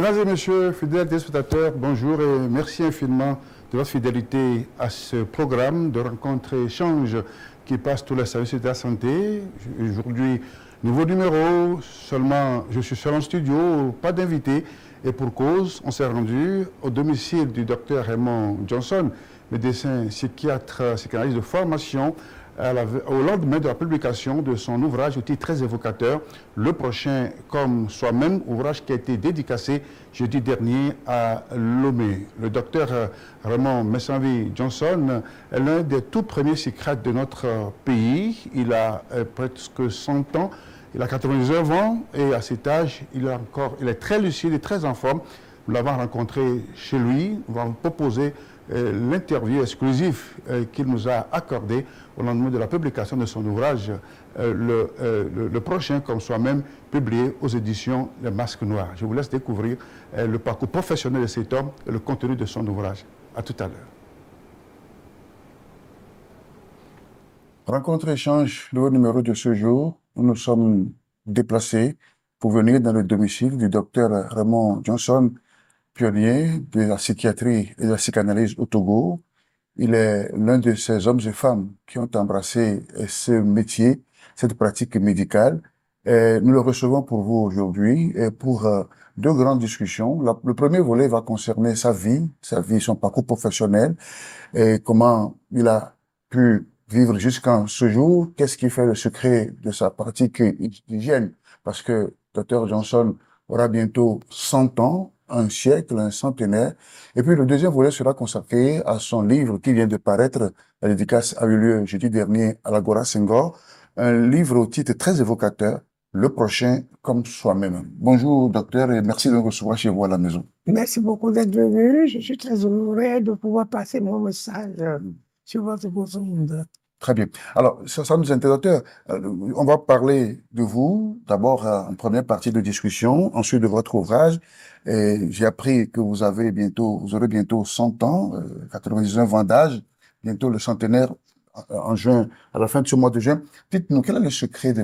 Mesdames et messieurs, fidèles téléspectateurs, bonjour et merci infiniment de votre fidélité à ce programme de rencontres et échanges qui passe tous les services de la santé. Aujourd'hui, nouveau numéro, je suis seul en studio, pas d'invité. Et pour cause, on s'est rendu au domicile du docteur Raymond Johnson, médecin psychiatre, psychanalyste de formation, au lendemain de la publication de son ouvrage, au titre très évocateur, Le prochain comme soi-même, ouvrage qui a été dédicacé jeudi dernier à Lomé. Le docteur Raymond Messanvi Johnson est l'un des tout premiers psychiatres de notre pays. Il a presque 100 ans, il a 99 ans et à cet âge, il est très lucide et très en forme. Nous l'avons rencontré chez lui, nous allons proposer l'interview exclusive qu'il nous a accordée au lendemain de la publication de son ouvrage le prochain comme soi-même, publié aux éditions Les Masques Noirs. Je vous laisse découvrir le parcours professionnel de cet homme et le contenu de son ouvrage. À tout à l'heure. Rencontre-échange, le numéro de ce jour. Nous nous sommes déplacés pour venir dans le domicile du docteur Raymond Johnson, pionnier de la psychiatrie et de la psychanalyse au Togo. Il est l'un de ces hommes et femmes qui ont embrassé ce métier, cette pratique médicale. Et nous le recevons pour vous aujourd'hui et pour deux grandes discussions. Le premier volet va concerner sa vie, son parcours professionnel et comment il a pu vivre jusqu'à ce jour. Qu'est-ce qui fait le secret de sa pratique hygiène? Parce que Dr Johnson aura bientôt 100 ans, un siècle, un centenaire. Et puis le deuxième volet sera consacré à son livre qui vient de paraître. La dédicace a eu lieu jeudi dernier à l'Agora Senghor. Un livre au titre très évocateur, Le prochain comme soi-même. Bonjour docteur et merci de nous recevoir chez vous à la maison. Merci beaucoup d'être venu. Je suis très honoré de pouvoir passer mon message sur votre onde. Très bien. Alors, ça nous intéresse, docteur. On va parler de vous, d'abord en première partie de discussion, ensuite de votre ouvrage. J'ai appris que vous aurez bientôt 100 ans, 99 ans d'âge, bientôt le centenaire en juin, à la fin de ce mois de juin. Dites-nous, quel est le secret de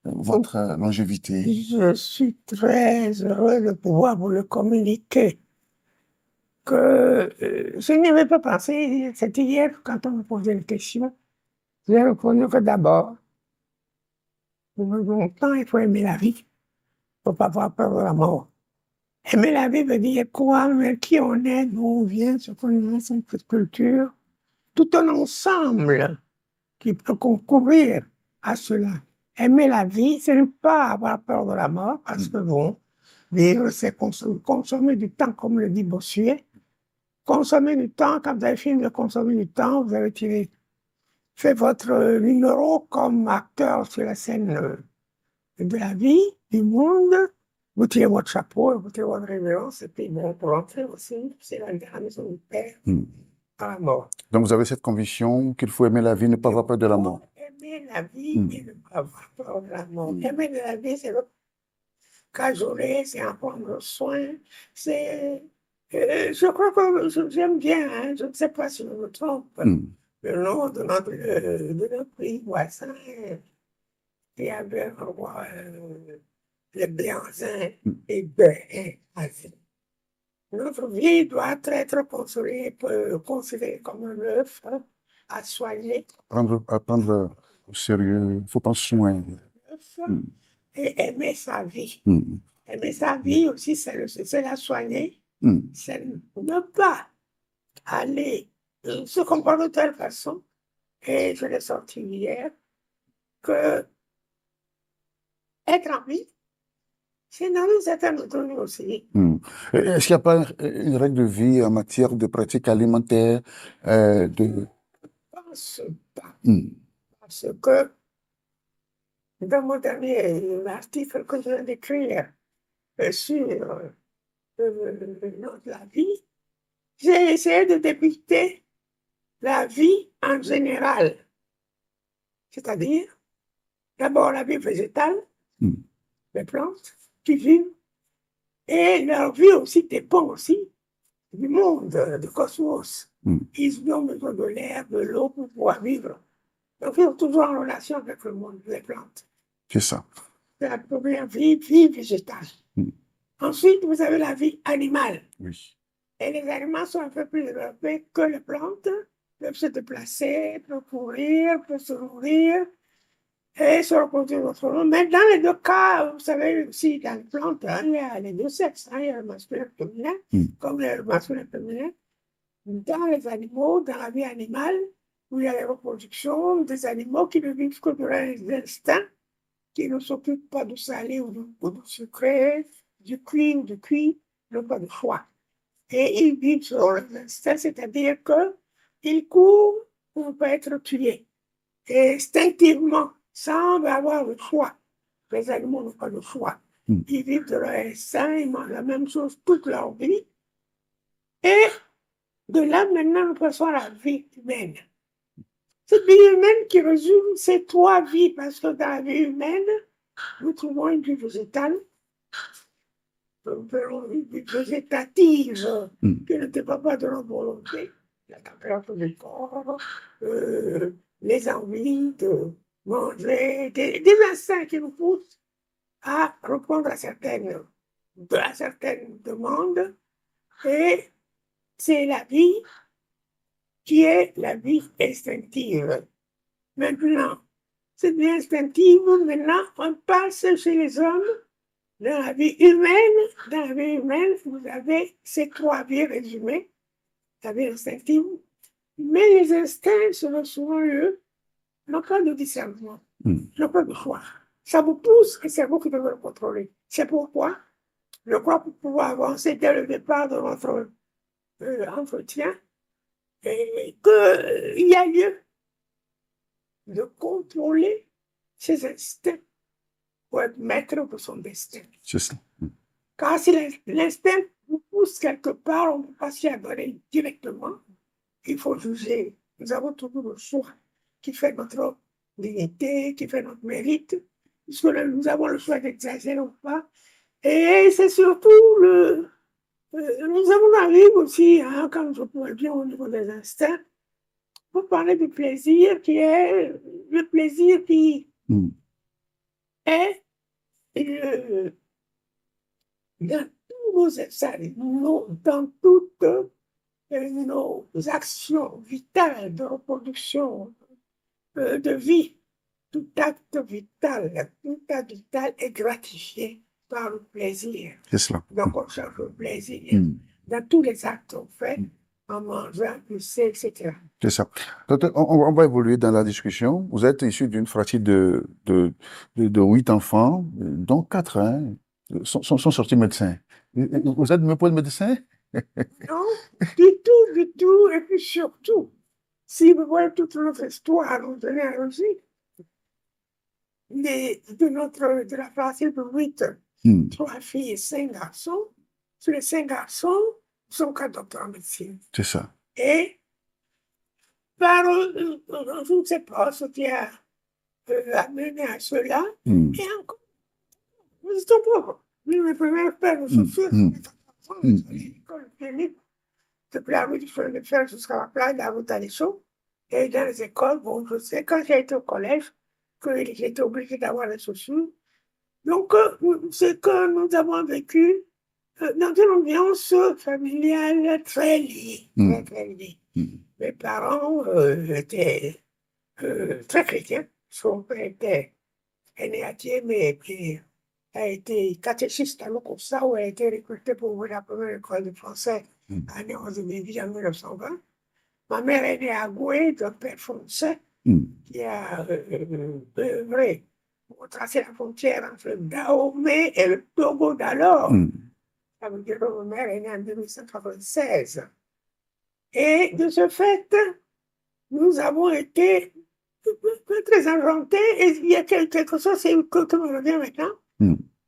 votre longévité? Je suis très heureux de pouvoir vous le communiquer. Que je n'y avais pas pensé, c'était hier quand on me posait une question. J'ai répondu que d'abord, pour longtemps, il faut aimer la vie. Il ne faut pas avoir peur de la mort. Aimer la vie veut dire croire qui on est, d'où on vient, ce qu'on est, son culture, tout un ensemble qui peut concourir à cela. Aimer la vie, c'est ne pas avoir peur de la mort, parce que bon, vivre, c'est consommer du temps, comme le dit Bossuet. Consommer du temps, quand vous avez fini de consommer du temps, vous avez fait votre numéro comme acteur sur la scène de la vie, du monde. Vous tirez votre chapeau, vous tirez votre révérence, et puis bon, pour rentrer aussi, c'est la maison du Père, à la mort. Donc vous avez cette conviction qu'il faut aimer la vie, ne pas avoir peur de la mort. Aimer la vie et ne pas avoir peur de la mort. Aimer la vie, c'est le cajoler, c'est en prendre soin, c'est... je crois que j'aime bien, hein, je ne sais pas si je me trompe, le nom de notre pays voisin, il y avait un roi, le Béanzin et Béhin à vie. Notre vie doit être considérée comme un œuf à soigner. À prendre au sérieux, il faut prendre soin. Et aimer sa vie. Aimer sa vie aussi, c'est la soigner. C'est ne pas aller se comporter de telle façon, et je l'ai sorti hier, que être en vie, c'est dans une certaine autonomie aussi. Est-ce qu'il n'y a pas une règle de vie en matière de pratique alimentaire Je ne pense pas. Parce que dans mon dernier article que je viens d'écrire sur le nom de la vie, j'ai essayé de débuter la vie en général. C'est-à-dire, d'abord la vie végétale, les plantes qui vivent, et leur vie aussi dépend aussi du monde, du cosmos. Ils ont besoin de l'air, de l'eau pour pouvoir vivre. Donc, ils sont toujours en relation avec le monde, les plantes. C'est ça. C'est la première vie végétale. Ensuite, vous avez la vie animale. Oui. Et les animaux sont un peu plus développés que les plantes, peuvent se déplacer, peuvent courir, peuvent se nourrir et se reproduire autrement. Mais dans les deux cas, vous savez, aussi dans les plantes, hein, il y a les deux sexes, hein, il y a le masculin et le féminin, comme le masculin et le féminin. Dans les animaux, dans la vie animale, où il y a les reproductions des animaux qui ne vivent que de leurs instincts, qui ne s'occupent pas de salé ou de sucré, du cuit ou du cuit, n'ont pas de choix. Et ils vivent selon leurs instincts, c'est-à-dire qu'ils courent pour ne pas être tués. Et instinctivement, sans avoir le choix. Les animaux n'ont pas le choix. Ils vivent de leur instinct, ils mangent la même chose toute leur vie. Et de là, maintenant, nous passons à la vie humaine. Cette vie humaine qui résume ces trois vies, parce que dans la vie humaine, nous trouvons une vie végétale, une vie végétative, qui ne dépend pas de notre volonté, la température du corps, les envies de manger, des instincts qui nous poussent à répondre à certaines demandes. Et c'est la vie qui est la vie instinctive. Maintenant, cette vie instinctive, maintenant, on passe chez les hommes. Dans la vie humaine, vous avez ces trois vies résumées, la vie instinctive, mais les instincts, souvent eux, n'ont pas de discernement, n'ont pas de choix. Ça vous pousse et c'est vous qui devez le contrôler. C'est pourquoi je crois pour pouvoir avancer dès le départ de notre entretien, qu'il y a lieu de contrôler ses instincts pour être maître de son destin. C'est ça. Car si l'instinct vous pousse quelque part, on ne peut pas s'y adonner directement. Il faut juger. Nous avons toujours le choix qui fait notre dignité, qui fait notre mérite, puisque nous avons le choix d'exagérer ou pas. Et c'est surtout nous avons arrivé aussi, hein, comme je pourrais dire au niveau des instincts, pour parler du plaisir qui est le plaisir qui est dans tous dans toutes nos actions vitales de reproduction, de vie. Tout acte vital est gratifié par le plaisir. C'est cela. Donc on cherche le plaisir dans tous les actes qu'on fait, en mangeant, pisser, etc. C'est ça. Docteur, on va évoluer dans la discussion. Vous êtes issu d'une fratrie de 8 enfants, dont 4 hein, sont sortis médecins. Vous êtes même pas médecin? Non, du tout. Et puis surtout, si vous voyez toute notre histoire, notre généalogie, de la fratrie de 8, 3 filles et 5 garçons, sur les 5 garçons, sont 4 docteurs en médecine. C'est ça. Et par, je ne sais pas ce qui a amené à cela, et encore, nous étions pauvres. Mes premiers pères nous souffrent, l'école publique, depuis la rue du chemin de fer jusqu'à la plage de la route à l'échaud. Et dans les écoles, bon, je sais, quand j'ai été au collège, que j'étais obligé d'avoir les chaussures. Donc, c'est que nous avons vécu dans une ambiance familiale très liée, très liée. Mes parents étaient très chrétiens. Son père était né à Thiers, mais puis a été catéchiste à l'Ocossa, où elle a été recrutée pour ouvrir la première école de français à Néo-Zéméville en 1920. Ma mère est née à Goué, d'un père français, qui a œuvré pour tracer la frontière entre le Dahomey et le Togo d'alors. Ça veut dire que ma mère est née en 1996. Et de ce fait, nous avons été très inventés. Et il y a quelque chose que me revient maintenant.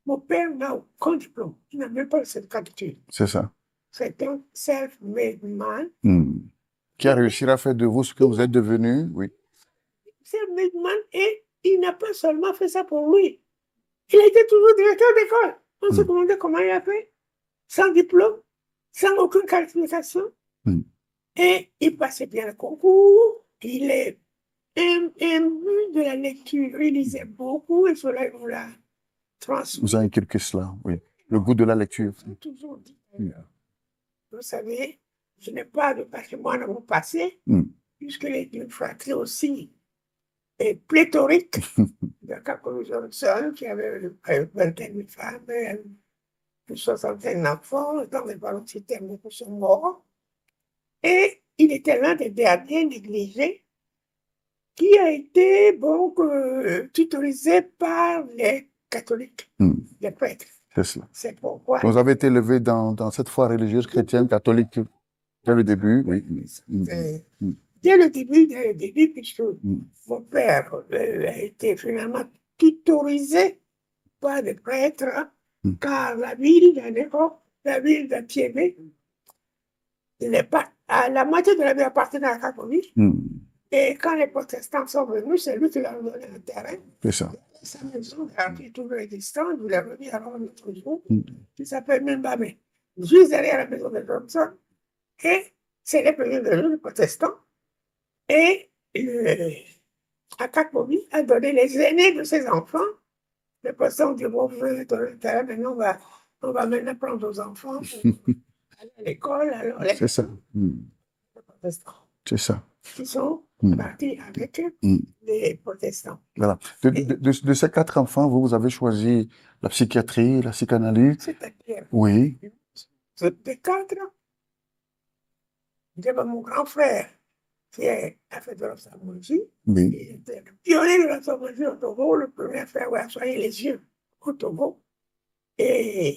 Mon père n'a aucun diplôme. Il n'a même pas le certificat d'études. C'est ça. C'est un self-made man. Qui a réussi à faire de vous ce que vous êtes devenu, oui. Self-made man, et il n'a pas seulement fait ça pour lui. Il a été toujours directeur d'école. On se demandait comment il a fait. Sans diplôme, sans aucune qualification. Et il passait bien le concours. Il est imbu de la lecture. Il lisait beaucoup et cela nous l'a transmis. Vous avez inculqué cela, oui. Le goût de la lecture. J'ai toujours dit, vous savez, je n'ai pas de patrimoine à vous passer, puisque une fratrie aussi est pléthorique. Il y a quelques Johnson qui avait une vingtaine de femmes, une soixantaine d'enfants, dans les velocités, beaucoup sont morts. Et il était l'un des derniers négligés qui a été tutorisé par les catholiques, les prêtres. C'est cela. C'est pourquoi. Vous avez été élevé dans cette foi religieuse chrétienne, catholique, dès le début, oui. Dès le début, puisque mon père a été finalement tutorisé par des prêtres, car la ville d'Anthiévé, la moitié de la ville appartenait à la catholique. Et quand les protestants sont venus, c'est lui qui leur a donné un terrain. C'est ça. Sa maison est toujours existante, vous l'avez remis alors un autre jour, qui s'appelle Mbamé, juste derrière la maison de Johnson. Et c'est les premiers de protestants. Et Akakpovi a donné les aînés de ses enfants. Les protestants ont dit, bon, vous avez donné le terrain, maintenant on va maintenant prendre nos enfants pour aller à l'école. C'est ça. Les protestants. C'est ça. Qui sont partis avec les protestants. Voilà. De ces 4 enfants, vous avez choisi la psychiatrie, la psychanalyse. C'est-à-dire, oui. C'était 4. J'avais mon grand frère qui a fait de l'ophtalmologie. Oui. Il était le pionnier de l'ophtalmologie au Togo, le premier à faire soigner les yeux au Togo. Et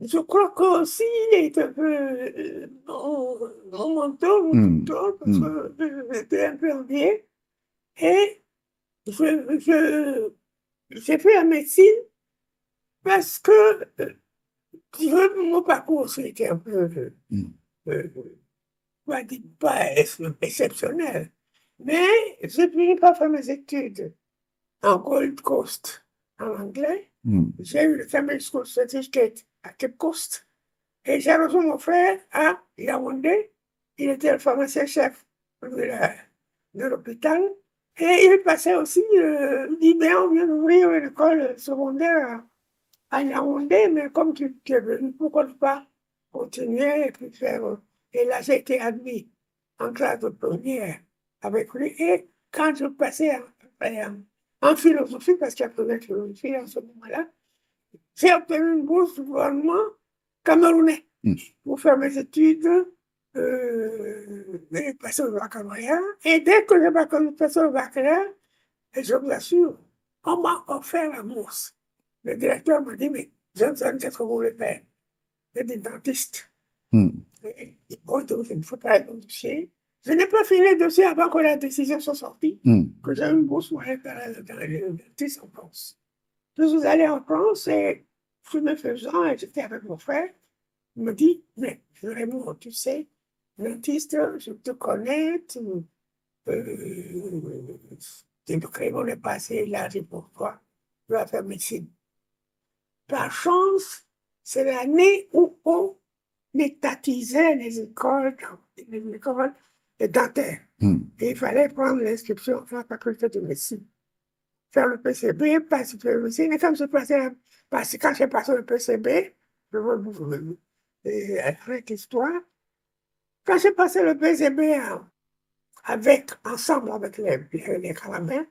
je crois qu'aussi il est un peu mon mentor, mon tuteur, parce que j'étais un peu envié. Et j'ai fait la médecine parce que mon parcours aussi était un peu, pas exceptionnel. Mais j'ai fini par faire mes études en Gold Coast, en anglais. J'ai eu le Family School Certificate à Cape Coast. Et j'ai rejoint mon frère à Yaoundé. Il était le pharmacien-chef de l'hôpital. Et il passait aussi, il dit, ben, on vient d'ouvrir une école secondaire à Yaoundé, mais comme tu es venu, pourquoi ne pas continuer et puis faire. Et là, j'ai été admis en classe de première avec lui. Et quand je passais en philosophie, parce qu'il y a besoin de philosophie en ce moment-là, j'ai obtenu une bourse du gouvernement camerounais pour faire mes études et passer au baccalauréat. Et dès que j'ai passé au baccalauréat, je vous assure, on m'a offert la bourse. Le directeur m'a dit, mais Johnson, qu'est-ce que vous voulez faire? J'ai dit dentiste. Bon, donc, il ne faut pas être dans le dossier. Je n'ai pas fini le dossier avant que la décision soit sortie, que j'ai une bourse pour aller faire le dentiste en France. Je suis allé en France et je me faisant, et j'étais avec mon frère. Il me dit, mais vraiment, tu sais, dentiste, je te connais, tu le crayon n'est pas assez large pour toi, tu vas faire médecine. Par chance, c'est l'année où on étatisait les écoles dentaires. Et il fallait prendre l'inscription à la faculté de médecine. Faire le PCB, passer le médecine. Et comme quand j'ai passé le PCB, je veux vous arrêter l'histoire. Quand j'ai passé le PCB ensemble avec les carabins,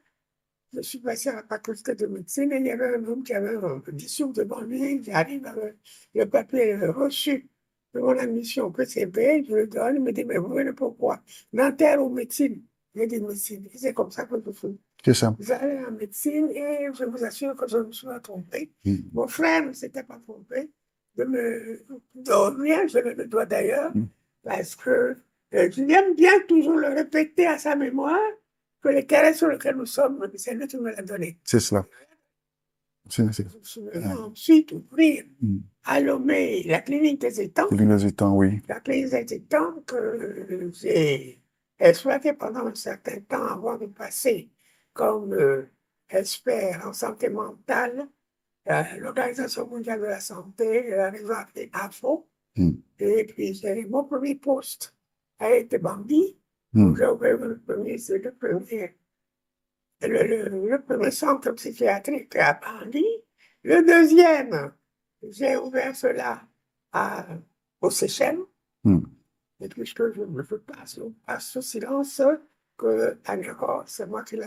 je suis passé à la faculté de médecine et il y avait un homme qui avait un discours devant lui, qui arrive avec le papier reçu de mon admission au PCB, je le donne, il me dit, mais vous venez pourquoi? Dentaire ou médecine? J'ai dit médecine. Et c'est comme ça que je fais. C'est ça. J'allais en médecine et je vous assure que je me suis pas trompé. Mon frère ne s'était pas trompé de rien, je le dois d'ailleurs, parce que j'aime bien toujours le répéter à sa mémoire que les terrains sur lesquels nous sommes, c'est lui qui me l'a donné. C'est cela. Ensuite, ouvrir à Lomé la clinique des étangs. La clinique des étangs, oui. La clinique des étangs que j'ai exploitée pendant un certain temps avant de passer comme expert en santé mentale, l'Organisation mondiale de la santé, la région AFO. Et puis, mon premier poste a été Bambi. J'ai ouvert le premier centre psychiatrique à Bambi. Le deuxième, j'ai ouvert cela aux Seychelles. Et puisque je ne veux pas sous silence que c'est moi qui l'ai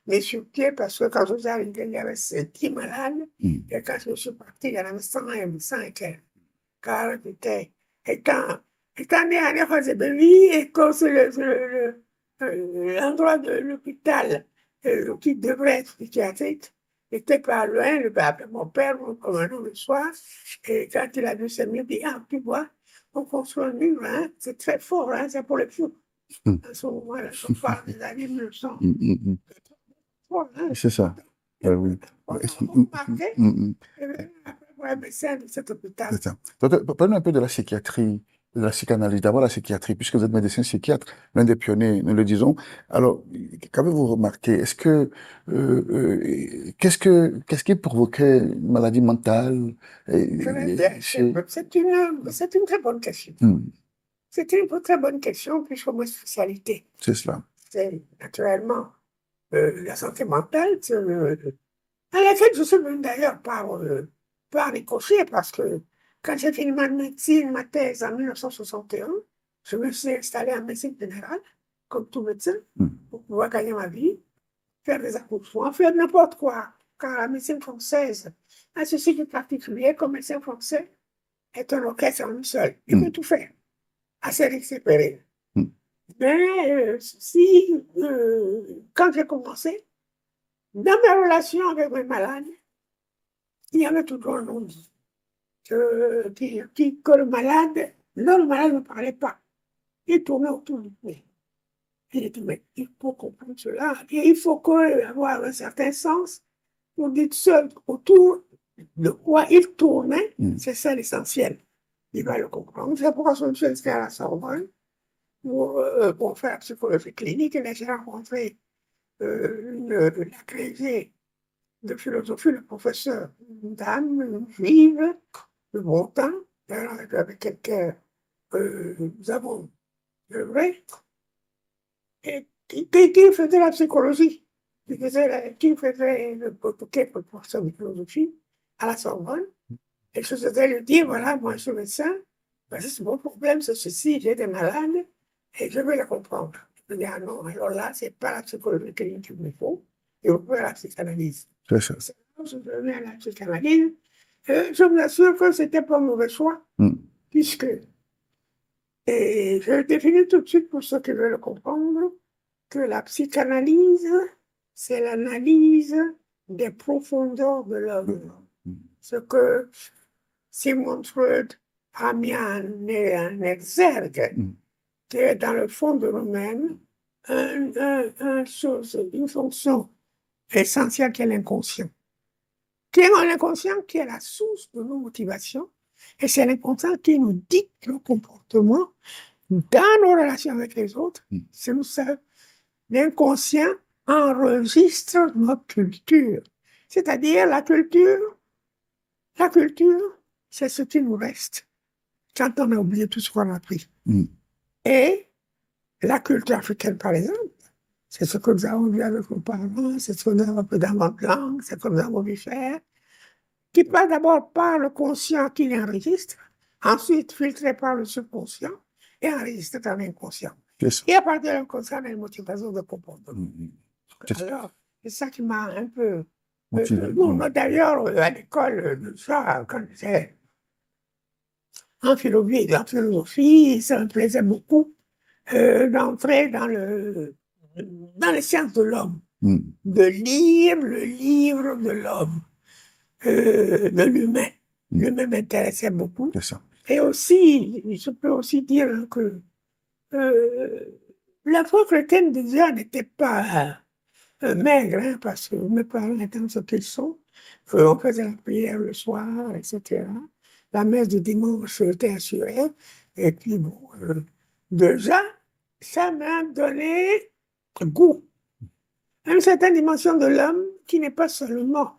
mis sur pied parce que quand je suis arrivé, il y avait 10 malades. Et quand je suis parti, il y en avait 105. Car j'étais, étant né à Néron-Zébélie et que c'est l'endroit de l'hôpital qui devrait être psychiatrique, n'était pas loin, je vais appeler mon père, mon commandant le soir, et quand il a vu ça, il m'a dit, ah, tu vois, on construit un mur, hein, c'est très fort, hein, c'est pour les fous. À ce moment-là, je parle des années 1900. C'est ça. Oui. On a remarqué, un médecin de cet hôpital. C'est ça. Donc, parlons un peu de la psychiatrie, de la psychanalyse. D'abord, la psychiatrie, puisque vous êtes médecin psychiatre, l'un des pionniers, nous le disons. Alors, qu'avez-vous remarqué? Qu'est-ce qui provoquait une maladie mentale? Très bien. C'est une très bonne question. C'est une très bonne question, puisque ma spécialité, C'est cela. c'est naturellement la santé mentale, à laquelle je suis venu d'ailleurs par ricochet, parce que quand j'ai fini ma médecine, ma thèse en 1961, je me suis installé en médecine générale, comme tout médecin, pour pouvoir gagner ma vie, faire des accouchements, faire n'importe quoi. Car la médecine française a ceci de particulier, comme médecin français est un orchestre en lui seul. Il peut tout faire, assez récupéré. Mais quand j'ai commencé, dans mes relations avec mes malades, il y avait toujours un non-dit. Que le malade ne parlait pas. Il tournait autour du nez. Il dit, mais il faut comprendre cela. Et il faut avoir un certain sens. On dit seul autour de quoi il tournait, c'est ça l'essentiel. Il va le comprendre. C'est pourquoi je suis inscrit à la Sorbonne pour faire psychologie clinique. Et là, j'ai rencontré l'agrégé de philosophie, le professeur, une dame, une juive, de bon temps, avec quelqu'un, nous avons œuvré, et qui faisait la psychologie, qui faisait le professeur de philosophie à la Sorbonne, et je faisais lui dire, voilà, moi je suis médecin, c'est mon problème, c'est ceci, j'ai des malades, et je veux les comprendre. Je dis, ah non, alors là, c'est pas la psychologie clinique qu'il me faut, il faut faire la psychanalyse. C'est ça. Je venais à la psychanalyse. Je vous assure que c'était pas un mauvais choix, puisque, et je définis tout de suite pour ceux qui veulent le comprendre, que la psychanalyse, c'est l'analyse des profondeurs de l'homme. Ce que Sigmund Freud a mis en exergue, qui est dans le fond de nous-mêmes, une fonction essentielle qui est l'inconscient. Qui est l'inconscient, qui est la source de nos motivations, et c'est l'inconscient qui nous dicte nos comportements dans nos relations avec les autres. C'est nous seuls. L'inconscient enregistre notre culture. C'est-à-dire la culture, c'est ce qui nous reste quand on a oublié tout ce qu'on a appris. Et la culture africaine, par exemple, c'est ce que nous avons vu avec nos parents, c'est ce que nous avons appris dans notre langue, c'est ce que nous avons vu faire, qui passe d'abord par le conscient qui l'enregistre, ensuite filtré par le subconscient et enregistré dans l'inconscient. Et à partir de l'inconscient, on a une motivation de comportement. Alors, c'est ça qui m'a un peu... D'ailleurs, à l'école, quand j'étais en philosophie, ça me plaisait beaucoup d'entrer dans les sciences de l'homme, de lire le livre de l'homme, de l'humain. L'humain m'intéressait beaucoup. Et aussi, je peux aussi dire que la foi chrétienne déjà n'était pas maigre, hein, parce que mes parents étant ce qu'ils sont, on faisait la prière le soir, etc. La messe du dimanche était assurée. Et puis, bon, déjà, ça m'a donné goût à une certaine dimension de l'homme qui n'est pas seulement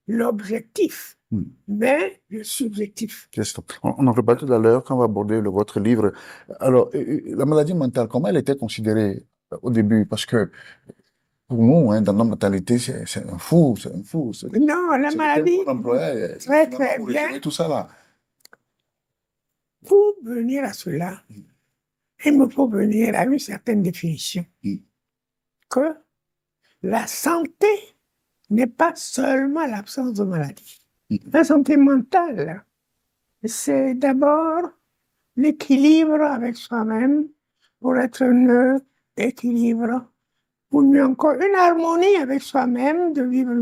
l'objectif, mais le subjectif. On en reparle tout à l'heure quand on va aborder votre livre. Alors, la maladie mentale, comment elle était considérée au début? Parce que pour nous, hein, dans la mentalité, c'est un fou, c'est un fou. Non, la maladie, très, très bien. Tout ça là. Pour venir à cela, il me faut venir à une certaine définition. Que la santé n'est pas seulement l'absence de maladie. La santé mentale, c'est d'abord l'équilibre avec soi-même pour être neutre, équilibre, ou mieux encore, une harmonie avec soi-même, de vivre,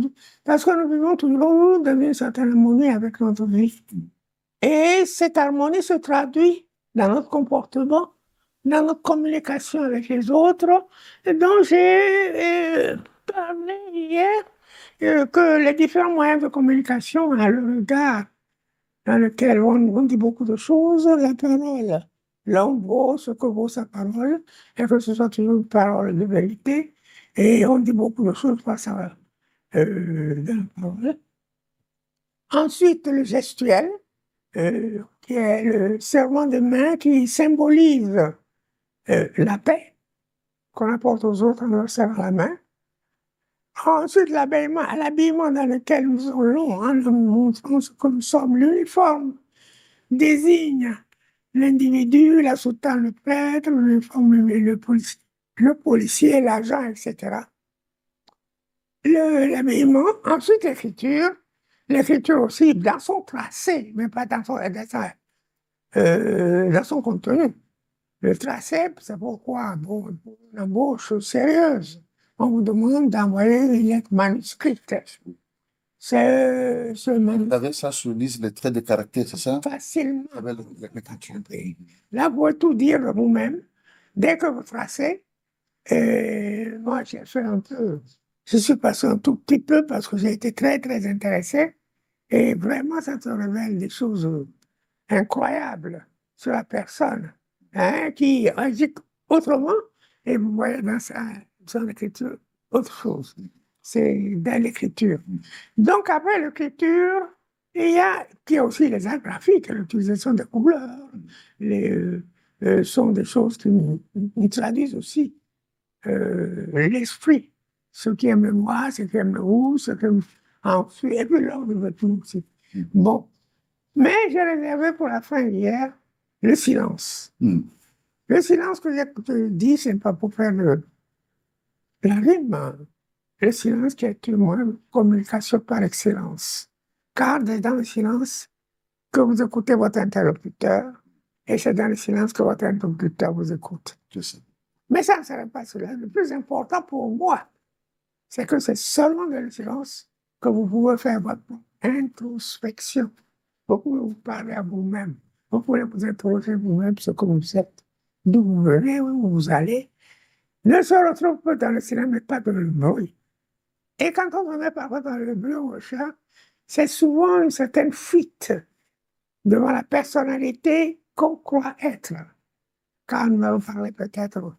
parce que nous vivons toujours dans une certaine harmonie avec notre vie. Et cette harmonie se traduit dans notre comportement, dans notre communication avec les autres, dont j'ai parlé hier, que les différents moyens de communication, à le regard dans lequel on dit beaucoup de choses, la parole, l'homme vaut ce que vaut sa parole, et que ce soit toujours une parole de vérité, et on dit beaucoup de choses face à dans la parole. Ensuite, le gestuel, qui est le serment de main qui symbolise la paix qu'on apporte aux autres en leur serrant la main. Ensuite, l'habillement dans lequel nous allons, en nous montrant ce que nous sommes, l'uniforme désigne l'individu, la soutane, le prêtre, l'uniforme, le policier, l'agent, etc. L'habillement, ensuite l'écriture aussi dans son tracé, mais pas dans son contenu. Le tracé, c'est pourquoi, bon, une embauche sérieuse, on vous demande d'envoyer une lettre manuscrite. Avec ça, se lisent les traits de caractère, c'est ça? Facilement. Là, vous pouvez tout dire de vous-même. Dès que vous tracez, moi, j'ai fait un peu, je suis passé un tout petit peu parce que j'ai été très, très intéressé. Et vraiment, ça te révèle des choses incroyables sur la personne, hein, qui agit autrement. Et vous voyez dans son écriture autre chose. C'est dans l'écriture. Donc, après l'écriture, il y a aussi les arts graphiques, l'utilisation des couleurs, sont des choses qui nous traduisent aussi l'esprit. Ceux qui aiment le noir, ceux qui aiment le rouge, ceux qui aiment et puis l'ordre de vêtements aussi. Bon. Mais j'ai réservé pour la fin hier le silence. Le silence que j'ai dit, ce n'est pas pour faire la rime. Le silence qui est une moyen de communication par excellence. Car c'est dans le silence que vous écoutez votre interlocuteur, et c'est dans le silence que votre interlocuteur vous écoute. Mais ça ne serait pas cela. Le plus important pour moi, c'est que c'est seulement dans le silence que vous pouvez faire votre introspection. Vous pouvez vous parler à vous-même. Vous pouvez vous interroger vous-même ce que vous êtes, d'où vous venez, où vous allez. Ne se retrouve pas dans le silence, mais pas dans le bruit. Et quand on se met parfois dans le bruit, on recherche, c'est souvent une certaine fuite devant la personnalité qu'on croit être. Quand nous allons parler peut-être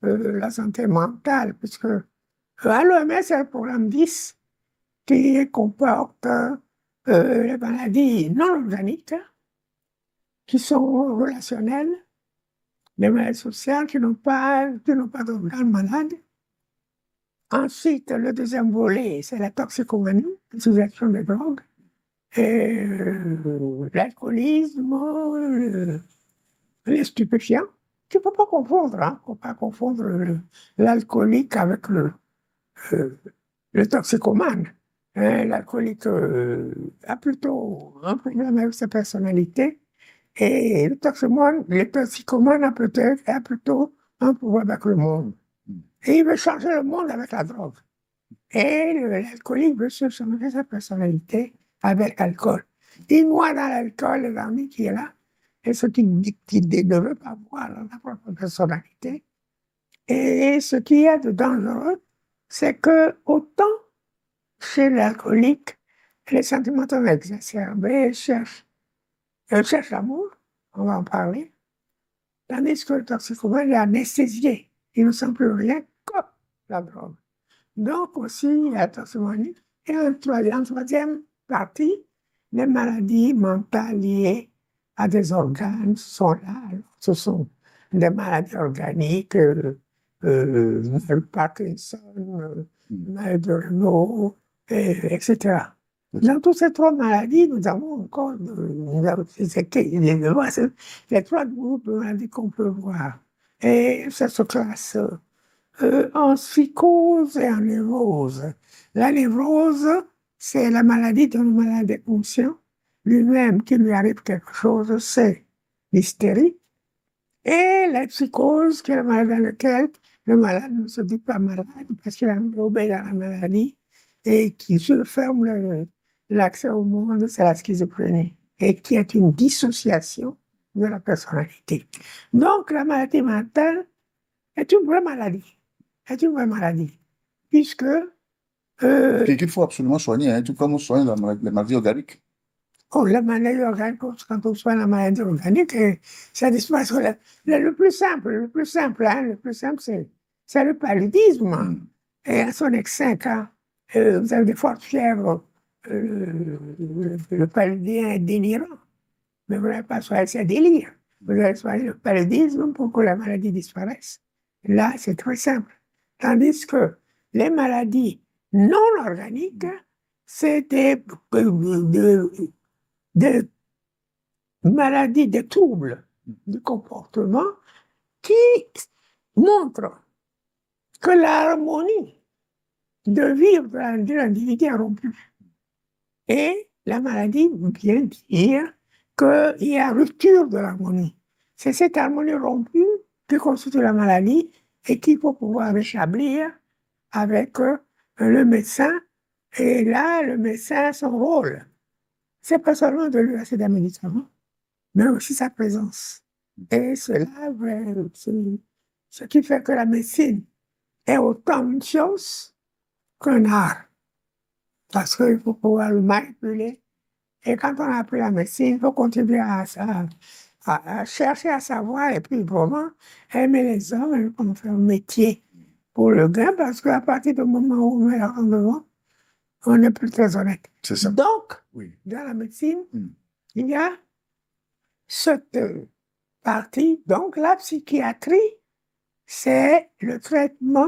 de la santé mentale, puisque à l'OMS, c'est le programme 10 qui comporte les maladies non organiques, qui sont relationnelles, les maladies sociales qui n'ont pas d'organes malades. Ensuite, le deuxième volet, c'est la toxicomanie, l'utilisation des drogues, l'alcoolisme, les stupéfiants. Tu ne peux pas confondre, hein? Il ne faut pas confondre l'alcoolique avec le toxicomane. L'alcoolique a plutôt un problème avec sa personnalité, et le toxicomane a plutôt un problème avec le monde. Et il veut changer le monde avec la drogue. Et l'alcoolique veut changer sa personnalité avec l'alcool. Il noie dans l'alcool l'ami qui est là, et ce qu'il ne veut pas voir dans sa propre personnalité. Et ce qui est de dangereux, c'est que autant chez l'alcoolique, les sentiments sont exacerbés, il cherche l'amour, on va en parler, tandis que le toxicomane est anesthésié, il ne sent plus rien que la drogue. Donc aussi, il y a la toxicomanie. Et en troisième partie, les maladies mentales liées à des organes sont là. Ce sont des maladies organiques le Parkinson, maladie de Raynaud, etc. Dans toutes ces trois maladies, nous avons encore les trois groupes de maladies qu'on peut voir. Et ça se classe en psychose et en névrose. La névrose, c'est la maladie d'un malade inconscient. Lui-même, qui lui arrive quelque chose, c'est l'hystérie. Et la psychose, qui est la maladie dans laquelle le malade ne se dit pas malade parce qu'il a englobé dans la maladie et qui se ferme l'accès au monde, c'est la schizophrénie, et qui est une dissociation de la personnalité. Donc, la maladie mentale est une vraie maladie. C'est une vraie maladie. Puisque. Qu'il faut absolument soigner, hein, tout comme on soigne les maladies organiques. Oh, la maladie organique, quand on soigne la maladie organique, ça disparaît. Le plus simple, c'est le paludisme. Et à son excès, quand vous avez des fortes fièvres, le paludien est délirant. Mais vous n'avez pas soigné ses délires. Vous allez soigner le paludisme pour que la maladie disparaisse. Là, c'est très simple. Tandis que les maladies non organiques, c'est des maladies, des troubles du comportement qui montrent que l'harmonie de vivre de l'individu est rompue. Et la maladie vient dire qu'il y a rupture de l'harmonie. C'est cette harmonie rompue qui constitue la maladie et qu'il faut pouvoir rétablir avec le médecin. Et là, le médecin, son rôle, c'est pas seulement de lui verser des médicaments, mais aussi sa présence. Et cela, ce qui fait que la médecine est autant une chose qu'un art. Parce qu'il faut pouvoir le manipuler. Et quand on a appris la médecine, il faut continuer à chercher à savoir et puis vraiment aimer les hommes et on fait un métier pour le gain, parce qu'à partir du moment où on met le rendement, on n'est plus très honnête. C'est ça. Donc, dans la médecine, il y a cette partie. Donc, la psychiatrie, c'est le traitement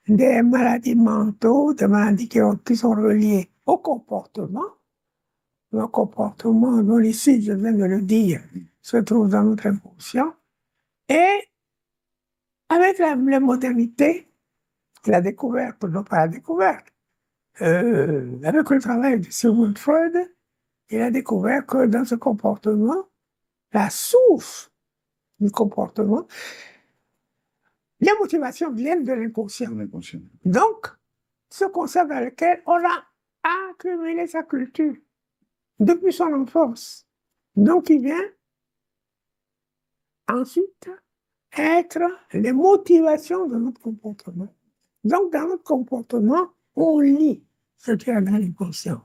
des maladies mentaux, des maladies qui sont reliées au comportement. Le comportement, dont ici, je viens de le dire, se trouve dans notre inconscient. Et avec la modernité, la découverte, non pas la découverte, avec le travail de Sigmund Freud, il a découvert que dans ce comportement, la source du comportement, les motivations viennent de l'inconscient. Donc, ce concept dans lequel on a accumulé sa culture depuis son enfance. Donc, il vient ensuite être les motivations de notre comportement. Donc, dans notre comportement, on lit ce qu'il y a dans l'inconscient.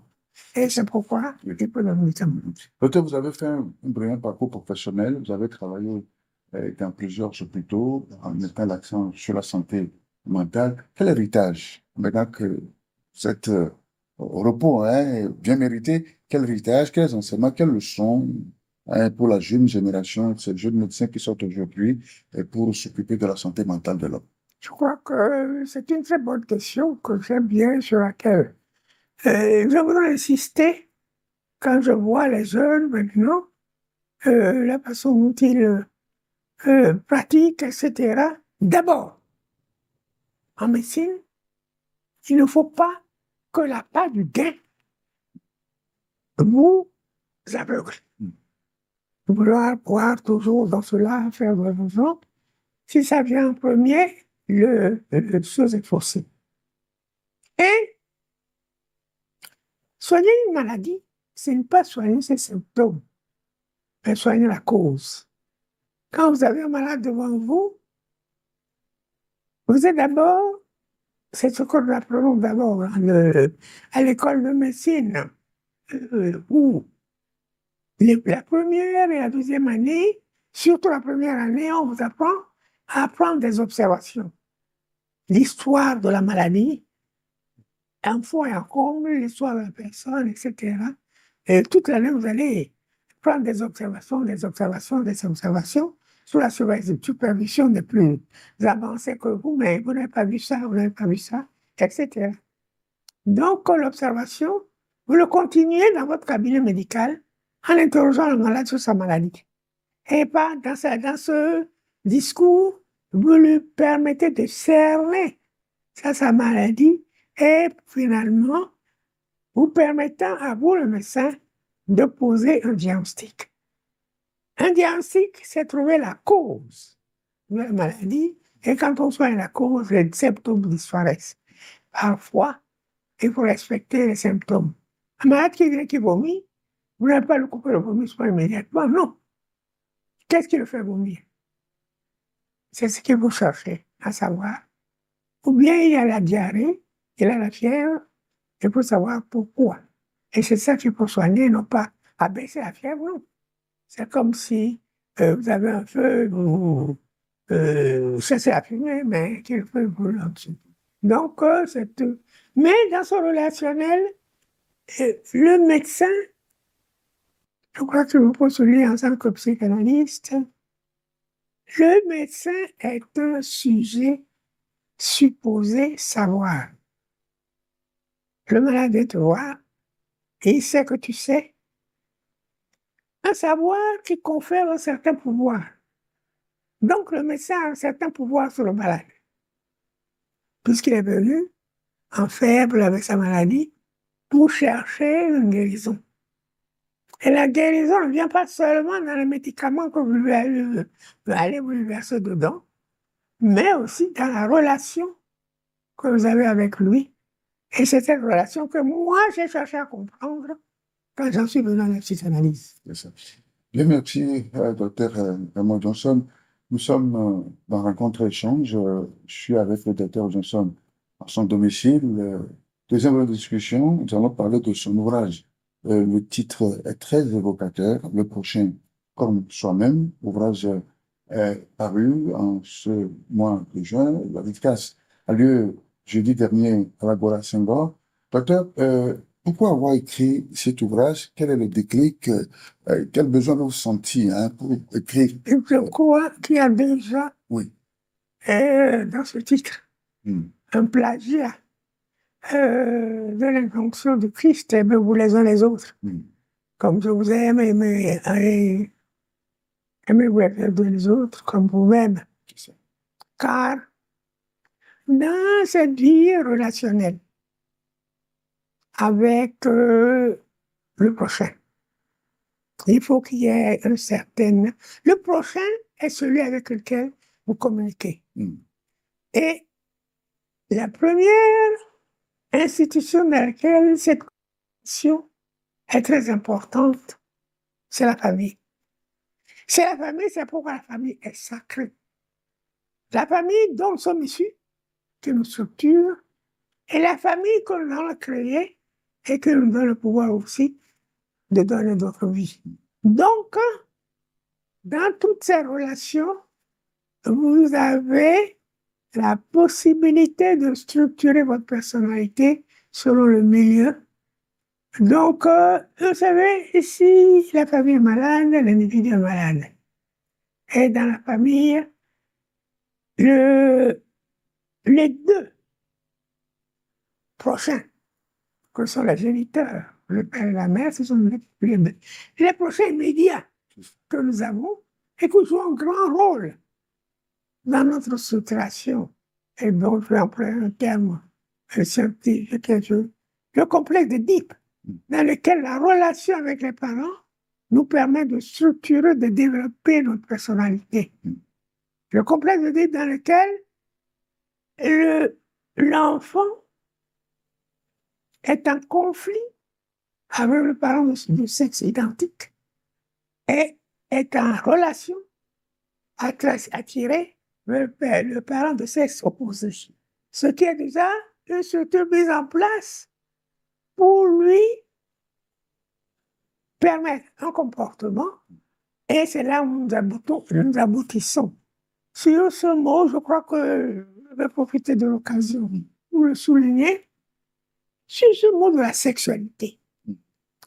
Et c'est pourquoi le type de médicament. Docteur, vous avez fait un brillant parcours professionnel. Vous avez travaillé dans plusieurs hôpitaux en mettant l'accent sur la santé mentale. Quel héritage, maintenant que vous êtes au repos, hein, bien mérité, quel héritage, quels enseignements, quelles leçons pour la jeune génération, ces jeunes médecins qui sortent aujourd'hui pour s'occuper de la santé mentale de l'homme? Je crois que c'est une très bonne question que j'aime bien, sur laquelle je voudrais insister quand je vois les jeunes maintenant, la façon dont ils pratiquent, etc. D'abord, en médecine, il ne faut pas que la part du gain vous aveugle. Vouloir pouvoir toujours dans cela faire de l'argent, si ça vient en premier, le chose est faussée. Et soigner une maladie, c'est ne pas soigner ses symptômes, mais soigner la cause. Quand vous avez un malade devant vous, vous êtes d'abord, c'est ce que nous apprenons d'abord à l'école de médecine, où la première et la deuxième année, surtout la première année, on vous apprend à prendre des observations. L'histoire de la maladie, un fond et un comble, l'histoire de la personne, etc. Et toute l'année, vous allez prendre des observations, sous la supervision des plus avancés que vous, mais vous n'avez pas vu ça, vous n'avez pas vu ça, etc. Donc, l'observation, vous le continuez dans votre cabinet médical en interrogeant le malade sur sa maladie. Et pas dans ce discours, vous lui permettez de cerner sa maladie et finalement, vous permettant à vous, le médecin, de poser un diagnostic. Un diagnostic, c'est trouver la cause de la maladie, et quand on soigne la cause, les symptômes disparaissent. Parfois, il faut respecter les symptômes. Un malade qui vomit, vous n'allez pas le couper le vomissement immédiatement, non. Qu'est-ce qui le fait vomir? C'est ce que vous cherchez à savoir. Ou bien il a la diarrhée, il a la fièvre, il faut savoir pourquoi. Et c'est ça qu'il faut soigner, non pas abaisser la fièvre, non. C'est comme si vous avez un feu, vous chassez la fumée, mais qu'il le feu brûle en dessous. Donc, mais dans son relationnel, le médecin, je crois que je peux souligner en tant que psychanalyste, le médecin est un sujet supposé savoir. Le malade vient te voir et il sait que tu sais. Un savoir qui confère un certain pouvoir. Donc, le médecin a un certain pouvoir sur le malade, puisqu'il est venu en faible avec sa maladie pour chercher une guérison. Et la guérison ne vient pas seulement dans les médicaments que vous allez vous verser dedans, mais aussi dans la relation que vous avez avec lui. Et c'est cette relation que moi, j'ai cherché à comprendre quand j'en suis venu à la psychanalyse. C'est ça. Bien, merci, docteur Raymond Johnson. Nous sommes dans Rencontre Échange. Je suis avec le docteur Johnson à son domicile. Deuxième heure de discussion, nous allons parler de son ouvrage. Le titre est très évocateur. Le prochain, comme soi-même, ouvrage est paru en ce mois de juin. La dédicace a lieu jeudi dernier à l'Agora Senghor. Docteur, pourquoi avoir écrit cet ouvrage? Quel est le déclic? Quel besoin avez-vous senti pour écrire? Je crois qu'il y a déjà Oui. dans ce titre un plagiat de l'injonction du Christ, aimez-vous les uns les autres. Comme je vous aime, aimez-vous les uns les autres comme vous-même. Car dans cette vie relationnelle avec le prochain, il faut qu'il y ait un certain... Le prochain est celui avec lequel vous communiquez. Et la première institution dans laquelle cette connexion est très importante, c'est la famille. C'est la famille, c'est pourquoi la famille est sacrée. La famille dont nous sommes issus, qui nous structure, et la famille que nous allons créer et qui nous donne le pouvoir aussi de donner d'autres vies. Donc, dans toutes ces relations, vous avez la possibilité de structurer votre personnalité selon le milieu. Donc, vous savez, si la famille est malade, l'individu est malade. Et dans la famille, les deux prochains, que sont les géniteurs, le père et la mère, ce sont les prochains immédiats que nous avons et qui jouent un grand rôle dans notre structuration. Et donc, je vais employer un terme scientifique, le complexe d'Oedipe, dans lequel la relation avec les parents nous permet de structurer, de développer notre personnalité. Le complexe d'Oedipe dans lequel l'enfant est en conflit avec le parent de sexe identique et est en relation attiré le parent de sexe opposé. Ce qui est déjà une structure mise en place pour lui permettre un comportement, et c'est là où nous aboutissons. Sur ce mot, je crois que je vais profiter de l'occasion pour le souligner, sur ce mot de la sexualité.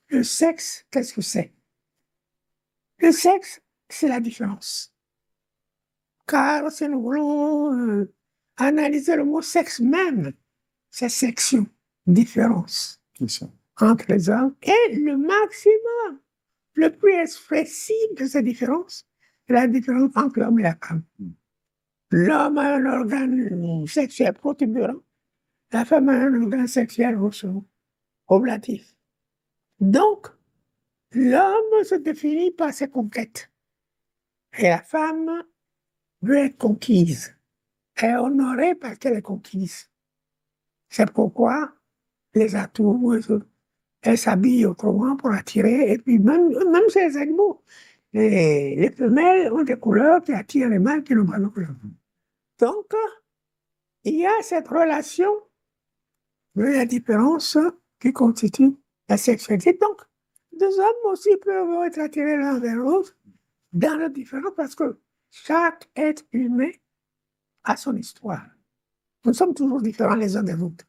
Le sexe, qu'est-ce que c'est? Le sexe, c'est la différence. car si nous voulons analyser le mot sexe même, c'est section, différence C'est ça. entre les hommes, et le maximum, le plus expressif de ces différences, c'est la différence entre l'homme et la femme. L'homme a un organe sexuel protubérant, la femme a un organe sexuel oblatif. Donc, l'homme se définit par ses conquêtes, et la femme veut être conquise, et honorée parce qu'elle est conquise. C'est pourquoi les atouts, elle s'habille autrement pour attirer, et puis même chez les animaux, les femelles ont des couleurs qui attirent les mâles qui n'ont pas de couleurs. Donc, il y a cette relation de la différence qui constitue la sexualité. Donc, deux hommes aussi peuvent être attirés l'un vers l'autre dans la différence parce que chaque être humain a son histoire. Nous sommes toujours différents les uns des autres.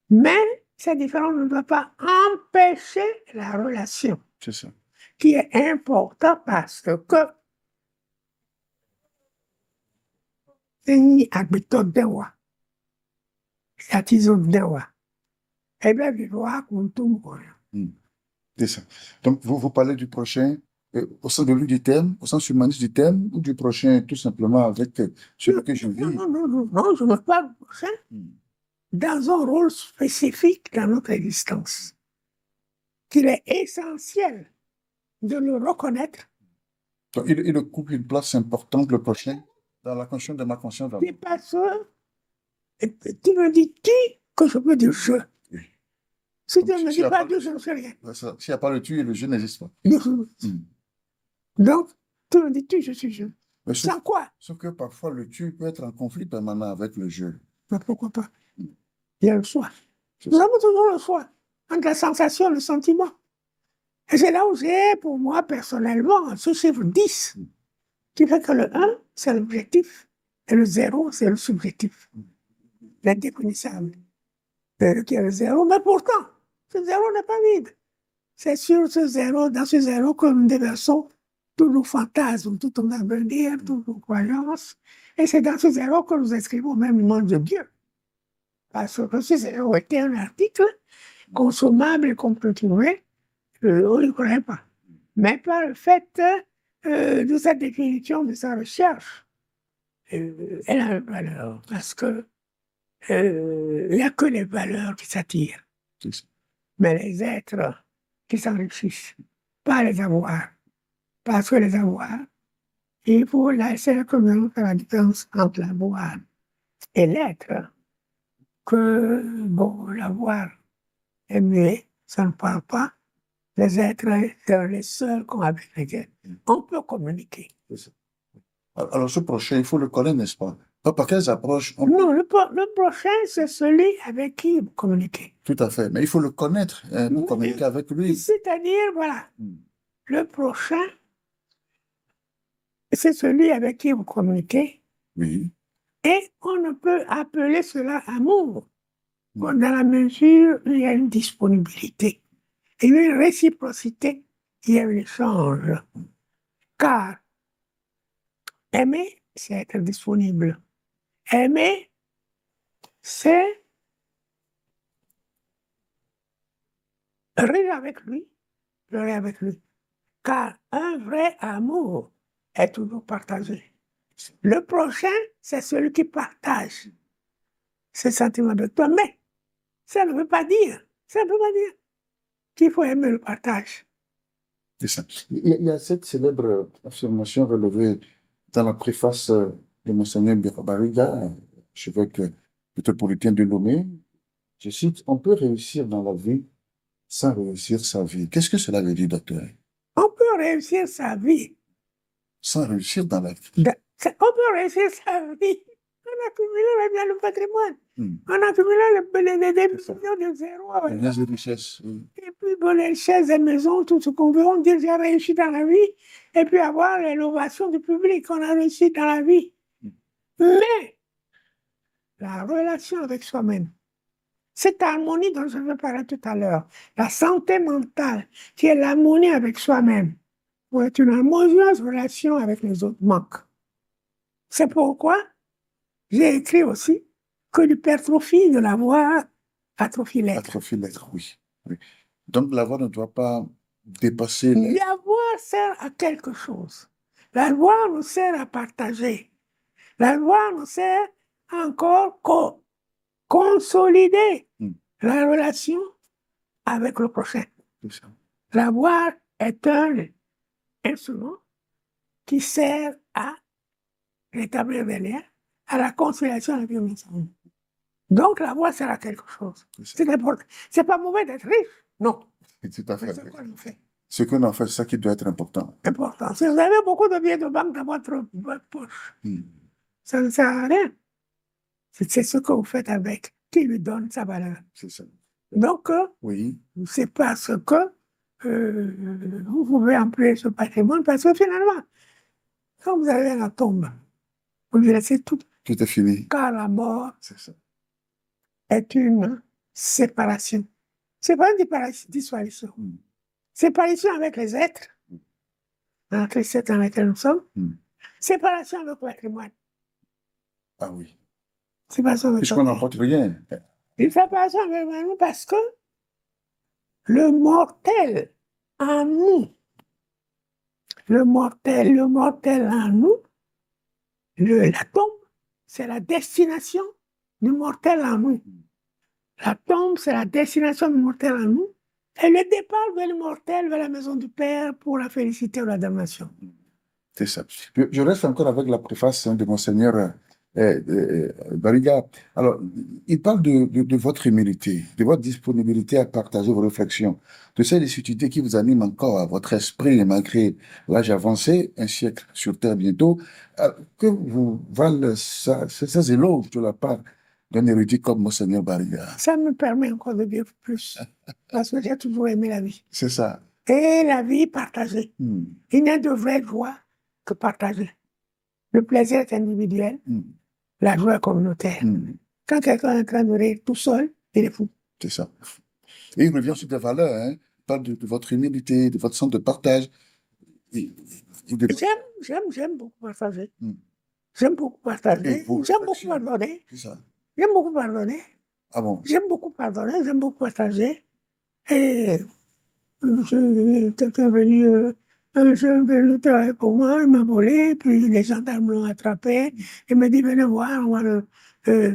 Mais cette différence ne doit pas empêcher la relation, C'est ça. qui est importante parce que ni habitant d'Ewa, artisan d'Ewa, eh bien, il doit tout. C'est ça. Donc, vous parlez du prochain au sens de lui du thème, au sens humaniste du thème, ou du prochain tout simplement avec celui que je vis? Non, je ne parle pas du prochain dans un rôle spécifique dans notre existence, qu'il est essentiel de le reconnaître. Donc, il occupe une place importante, le prochain, dans la conscience de ma conscience. C'est parce que tu me dis qui que je peux dire je. Oui. Si Donc, tu ne me dis pas Dieu, je ne sais rien. S'il n'y a pas le tu, le je n'existe pas. Donc, tu me dis tu, je suis je. Mais Sans quoi? sauf que parfois, le tu peut être en conflit permanent avec le je. Mais pourquoi pas? Il y a le choix. Nous avons toujours le choix entre la sensation et le sentiment. Et c'est là où j'ai, pour moi, personnellement, ce chiffre 10, qui fait que le 1, c'est l'objectif, et le 0, c'est le subjectif, l'indéfinissable. Qui est le 0, mais pourtant, ce 0 n'est pas vide. C'est sur ce 0, dans ce 0, que nous déversons tous nos fantasmes, tout nos avenirs, toutes nos croyances. Et c'est dans ce 0 que nous inscrivons même le nom de Dieu. Parce que ce 0 était un article consommable et qu'on peut trouver, on ne le connaît pas. Mais par le fait de sa définition, de sa recherche, elle a une valeur. Parce que il n'y a que les valeurs qui s'attirent. Mais les êtres qui s'enrichissent, pas les avoirs. Parce que les avoirs, il faut laisser la communion faire la différence entre l'avoir et l'être. Que, bon, l'avoir est muet, ça ne parle pas. Les êtres sont les seuls qu'on avec lesquels on peut communiquer. Alors, ce prochain, il faut le connaître, n'est-ce pas? Par quelles approches Non, le prochain, c'est celui avec qui vous communiquez. Tout à fait, mais il faut le connaître pour communiquer avec lui. C'est-à-dire, voilà, le prochain, c'est celui avec qui vous communiquez. Oui. Et on ne peut appeler cela amour dans la mesure où il y a une disponibilité, il y a une réciprocité, il y a un échange. Car aimer, c'est être disponible. Aimer, c'est rire avec lui, pleurer avec lui. Car un vrai amour est toujours partagé. Le prochain, c'est celui qui partage ses sentiments de toi. Mais ça ne veut pas dire qu'il faut aimer le partage. C'est ça. Il y a cette célèbre affirmation relevée dans la préface de Monseigneur Bariga, archevêque métropolitain de Lomé. Je cite, on peut réussir dans la vie sans réussir sa vie. Qu'est-ce que cela veut dire, docteur? On peut réussir sa vie. Sans réussir dans la vie. On peut réussir sa vie. On accumule le patrimoine. On accumule les millions de zéro. Les richesses. Et puis, bon, les chaises, les maisons, tout ce qu'on veut, on dit j'ai réussi dans la vie. Et puis avoir l'ovation du public, on a réussi dans la vie. Mais la relation avec soi-même, cette harmonie dont je vais parler tout à l'heure, la santé mentale, qui est l'harmonie avec soi-même, pour être une harmonieuse relation avec les autres manque. C'est pourquoi j'ai écrit aussi que l'hypertrophie de la voix atrophie l'être. Atrophie l'être, oui. Oui. Donc, la voix ne doit pas dépasser l'être. La voix sert à quelque chose. La voix nous sert à partager. La voix nous sert à encore consolider la relation avec le prochain. C'est ça. La voix est un instrument qui sert à rétablir des liens, à la conciliation avec les ensemble. Donc la voix sert à quelque chose. C'est important. C'est pas mauvais d'être riche, non. Tout à Mais fait. c'est quoi qu'on fait? Ce qu'on en fait, c'est ça qui doit être important. Important. Si vous avez beaucoup de billets de banque dans votre poche, ça ne sert à rien. C'est ce que vous faites avec qui lui donne sa valeur. C'est ça. Donc, Oui. c'est parce que vous pouvez employer ce patrimoine, parce que finalement, quand vous avez la tombe, vous lui laissez tout, Tout est fini. car la mort C'est ça. est une séparation. C'est pas une disparition. Séparation avec les êtres, dans la tristesse dans laquelle nous sommes. Séparation avec le patrimoine. Ah oui. Séparation avec Puisqu'on n'emporte rien. Une séparation avec le patrimoine parce que le mortel en nous, le mortel en nous, la tombe, c'est la destination du mortel en nous. La tombe, c'est la destination du mortel en nous. Et le départ vers le mortel, vers la maison du Père pour la félicité ou la damnation. C'est ça. Je reste encore avec la préface de Monseigneur Bariga. Alors, il parle de votre humilité, de votre disponibilité à partager vos réflexions, de ces lucidité qui vous anime encore à votre esprit, malgré l'âge avancé, un siècle sur Terre bientôt. Que vous valent ces éloges de la part d'un érudit comme Monseigneur Bariga? Ça me permet encore de vivre plus, parce que j'ai toujours aimé la vie. C'est ça. Et la vie partagée. Il n'y a de vraie joie que partagée. Le plaisir est individuel, la joie est communautaire. Quand quelqu'un est en train de rire tout seul, il est fou. C'est ça. Et il revient sur des valeurs, hein. Il parle de votre humilité, de votre sens de partage. J'aime beaucoup partager. J'aime beaucoup partager. J'aime beaucoup pardonner. C'est ça. J'aime beaucoup pardonner. Ah bon? J'aime beaucoup pardonner, j'aime beaucoup partager. Et quelqu'un est venu, un jeune venu travailler pour moi, il m'a volé, puis les gendarmes l'ont attrapé. Il m'a dit, venez voir, on va le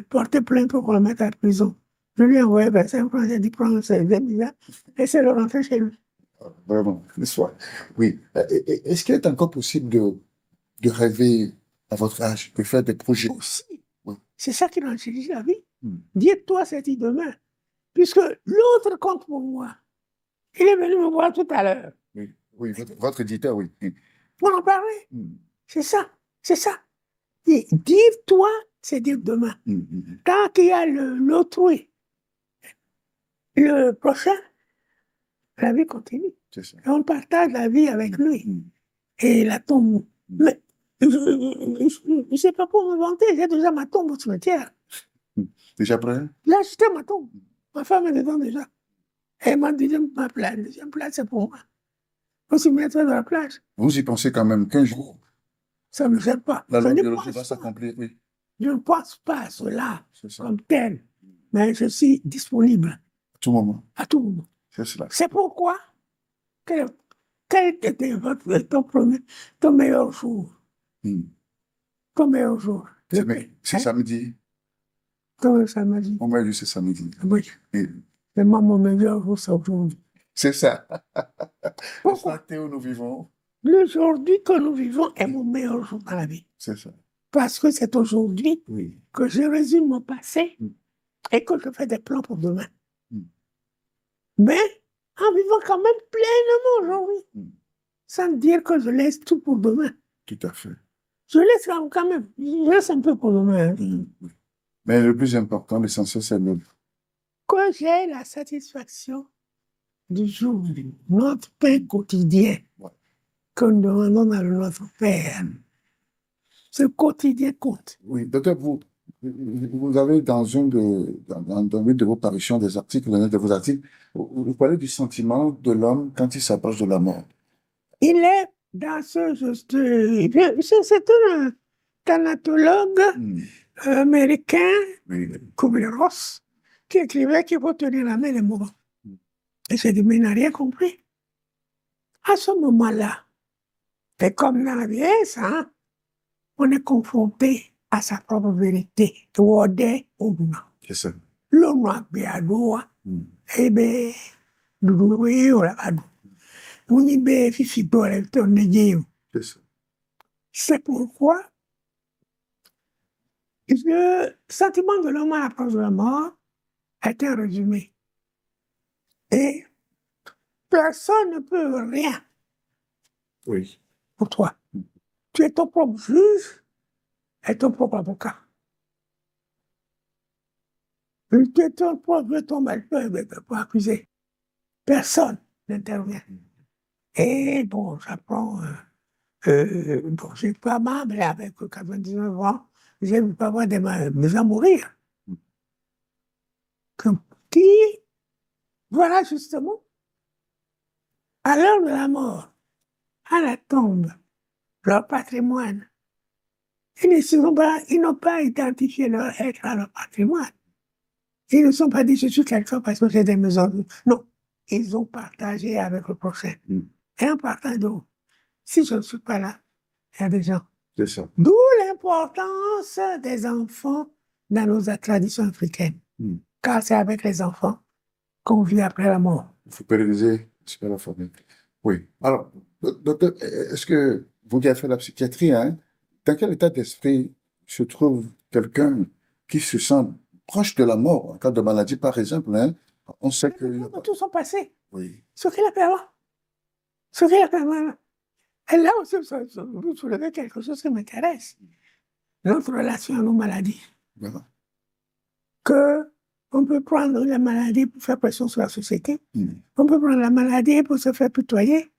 porter plainte pour qu'on le mette à la prison. Je lui ai envoyé 25 francs, j'ai dit, prends ces bizarre, et c'est le rentrer chez lui. Vraiment, l'histoire. Oui. Est-ce qu'il est encore possible de rêver à votre âge, de faire des projets? Aussi. Oui. C'est ça qui enrichit la vie. Dis-toi cette idée demain. Puisque l'autre compte pour moi. Il est venu me voir tout à l'heure. Oui, votre éditeur, oui. Pour en parler. C'est ça. C'est ça. Et dire toi, c'est dire demain. Tant qu'il y a l'autrui, le prochain, la vie continue. C'est ça. Et on partage la vie avec lui. Et la tombe. Mais je ne sais pas pour me vanter, j'ai déjà ma tombe au cimetière. Déjà prêt? J'ai acheté ma tombe. Ma femme est dedans déjà. Et ma deuxième place, c'est pour moi. Au cimetière de la plage. Vous y pensez quand même qu'un jour, ça ne me gêne pas. la biologie va s'accomplir, oui. Je ne pense pas à cela Ça. comme tel, mais je suis disponible. À tout moment. À tout moment. C'est cela. C'est pourquoi, quel était ton meilleur jour? Ton meilleur jour? C'est samedi. Ton samedi. On m'a dit c'est samedi. Oui. Mais moi, mon meilleur jour, c'est aujourd'hui. C'est ça. Pourquoi? C'est où nous vivons. L'aujourd'hui que nous vivons est mon meilleur jour dans la vie. C'est ça. Parce que c'est aujourd'hui que je résume mon passé et que je fais des plans pour demain. Mais en vivant quand même pleinement aujourd'hui. Sans dire que je laisse tout pour demain. Tout à fait. Je laisse quand même. Je laisse un peu pour demain. Mais le plus important, l'essentiel, c'est le... Que j'ai la satisfaction du jour, notre pain quotidien que nous demandons à notre Père. Ce quotidien compte. Oui, docteur, vous avez dans une de vos parutions des articles, l'un de vos articles, vous parlez du sentiment de l'homme quand il s'approche de la mort. Il est dans ce juste. thanatologue américain, Oui. Kubler-Ross, qui écrivait qu'il faut tenir la main des mourants. Et j'ai dit, mais il n'a rien compris. À ce moment-là, c'est comme dans la vieillesse, hein, on est confronté à sa propre vérité. Wode Ouma. C'est ça. L'homme biadoua, eh ben, doudoué, ou la badou. On y be fifi bole, ton negeyo. C'est ça. C'est pourquoi le sentiment de l'homme à l'approche de la mort est un résumé. Et personne ne peut rien Oui. pour toi. Tu es ton propre juge et ton propre avocat. Tu es ton propre, ton malheur pour accuser. Personne n'intervient. Et bon, j'apprends, bon, j'ai pas mal, mais avec 99 ans, j'ai vu pas mal de gens mourir. Qui, voilà justement, à l'heure de la mort, à la tombe, leur patrimoine, ils n'ont pas identifié leur être à leur patrimoine. Ils ne sont pas dit, je suis quelqu'un parce que j'ai des maisons. Non, ils ont partagé avec le prochain. Et en partant, si je ne suis pas là, il y a des gens. C'est ça. D'où l'importance des enfants dans nos traditions africaines. Car c'est avec les enfants qu'on vit après la mort. Il faut pérenniser, c'est pas la famille. Oui. Alors, docteur, est-ce que vous qui avez fait la psychiatrie, hein, dans quel état d'esprit se trouve quelqu'un qui se sent proche de la mort en cas de maladie, par exemple, hein? On sait que... Tout son passé. Oui. Ce qu'il a permis. Ce qu'il a permis. Et là aussi, vous soulevez quelque chose qui m'intéresse. Notre relation à nos maladies. Voilà. Que on peut prendre la maladie pour faire pression sur la société. On peut prendre la maladie pour se faire pitoyer.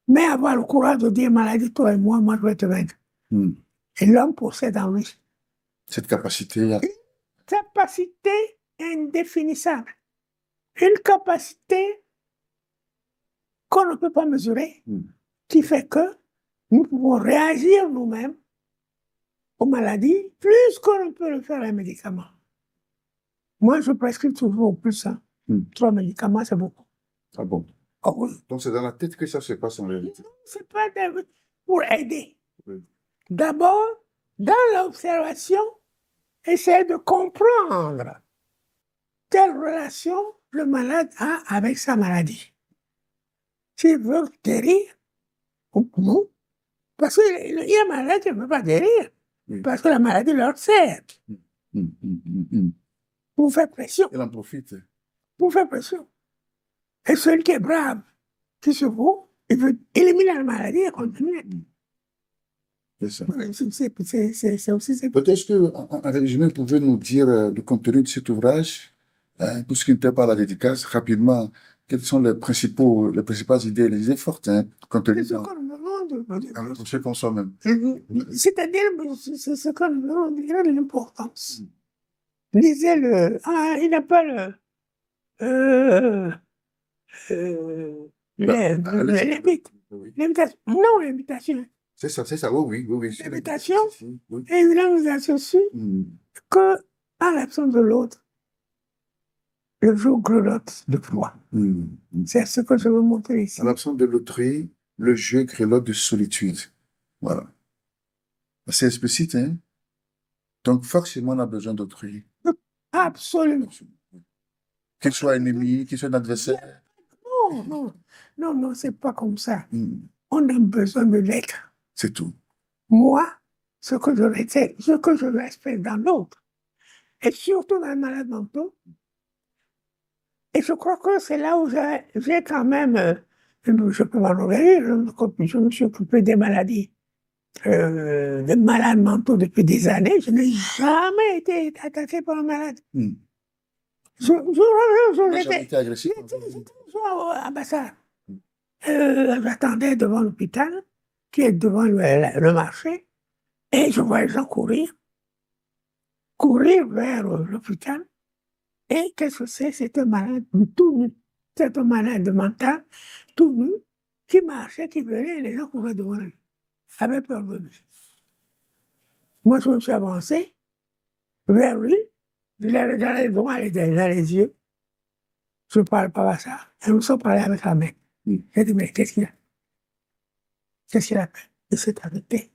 Mais avoir le courage de dire maladie, toi et moi je vais te vaincre. Et l'homme possède en lui Cette capacité. une capacité indéfinissable. Une capacité qu'on ne peut pas mesurer, qui fait que nous pouvons réagir nous-mêmes aux maladies plus qu'on ne peut le faire un médicament. Moi, je prescris toujours plus. 3 médicaments, c'est beaucoup. Ah bon? Oh, oui. Donc c'est dans la tête que ça se passe en réalité. C'est pas pour aider. Oui. D'abord, dans l'observation, essayer de comprendre quelle relation le malade a avec sa maladie. S'il veut guérir, ou non. Parce qu'il y a un malade qui ne peut pas guérir. Parce que la maladie leur sert. Pour faire pression. Il en profite. Pour faire pression. Et celui qui est brave, qui se vaut, il veut éliminer la maladie et continuer. C'est ça. C'est aussi ça. Peut-être que, en résumé, vous pouvez nous dire le contenu de cet ouvrage, pour ce qui n'était pas la dédicace, rapidement, quelles sont les principales idées, les idées fortes, contenues dans... Pour ceux qu'on soit même. C'est-à-dire, c'est ce qu'on dirait de l'importance. Lisez-le. Ah, il n'a pas le... L'invitation. Non, l'invitation. C'est ça, oui. L'invitation, et il nous associe que, à l'absence de l'autre, le jour grelotte de foi. C'est ce que je veux montrer ici. À l'absence de l'autrui, le jeu grelotte de solitude. Voilà. C'est explicite, hein? Donc, forcément, on a besoin d'autrui. Absolument. Qu'il soit ennemi, qu'il soit un adversaire. Non, c'est pas comme ça. On a besoin de l'être. C'est tout. Moi, ce que je respecte dans l'autre, et surtout dans les malades mentaux, et je crois que c'est là où j'ai quand même, je peux m'en ouvrir, je me suis occupé des maladies, des malades mentaux depuis des années, je n'ai jamais été attaqué par un malade. J'étais agressif. toujours à Bassard. J'attendais devant l'hôpital, qui est devant le marché, et je vois les gens courir vers l'hôpital. Et qu'est-ce que c'est? C'est un malade tout nu. C'est un malade mental tout nu qui marchait, qui venait, et les gens couraient devant lui. Avaient peur de lui. Moi, je me suis avancé vers lui, je l'ai regardé droit dans les yeux. Je ne parle pas à ça. Et nous sommes parlé avec la main. J'ai dit, mais qu'est-ce qu'il a? Qu'est-ce qu'il a fait? Il s'est arrêté.